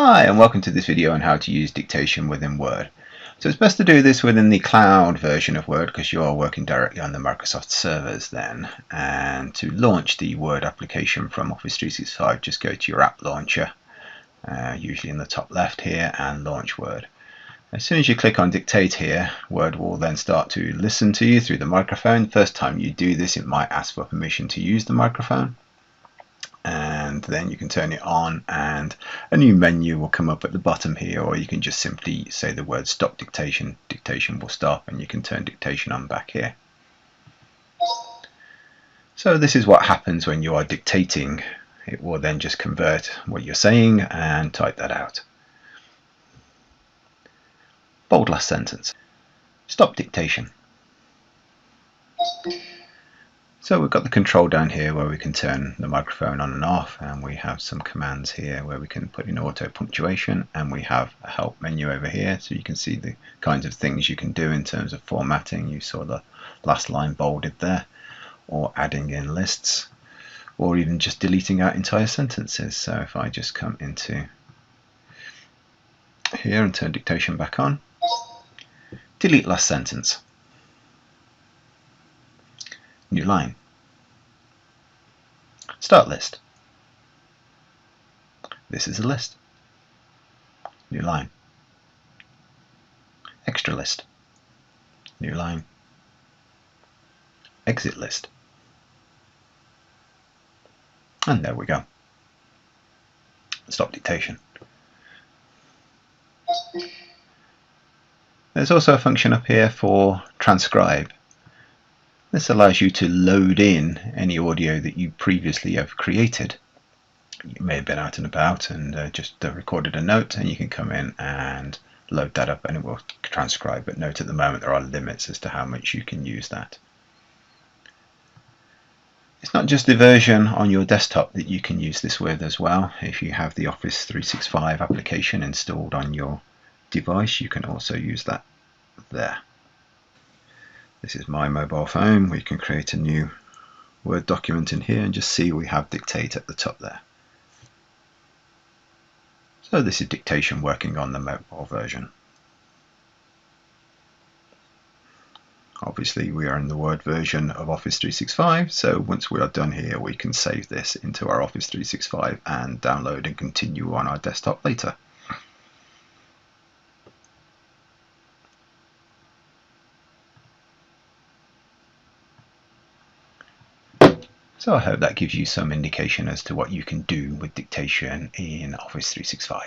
Hi, and welcome to this video on how to use dictation within Word. So it's best to do this within the cloud version of Word because you are working directly on the Microsoft servers then. And to launch the Word application from Office 365, just go to your app launcher, usually in the top left here, and launch Word. As soon as you click on dictate here, Word will then start to listen to you through the microphone. First time you do this, it might ask for permission to use the microphone. And then you can turn it on and a new menu will come up at the bottom here, or you can just simply say the word stop dictation. Dictation will stop and you can turn dictation on back here. So this is what happens when you are dictating. It will then just convert what you're saying and type that out. Bold last sentence. Stop dictation. So we've got the control down here where we can turn the microphone on and off, and we have some commands here where we can put in auto punctuation, and we have a help menu over here so you can see the kinds of things you can do in terms of formatting. You saw the last line bolded there, or adding in lists, or even just deleting out entire sentences. So if I just come into here and turn dictation back on, delete last sentence. New line. Start list. This is a list. New line. Extra list. New line. Exit list. And there we go. Stop dictation. There's also a function up here for transcribe. This allows you to load in any audio that you previously have created. You may have been out and about and just recorded a note, and you can come in and load that up and it will transcribe. But note, at the moment there are limits as to how much you can use that. It's not just the version on your desktop that you can use this with as well. If you have the Office 365 application installed on your device, you can also use that there. This is my mobile phone. We can create a new Word document in here and just see we have dictate at the top there. So this is dictation working on the mobile version. Obviously we are in the Word version of Office 365, so once we are done here we can save this into our Office 365 and download and continue on our desktop later. So I hope that gives you some indication as to what you can do with dictation in Office 365.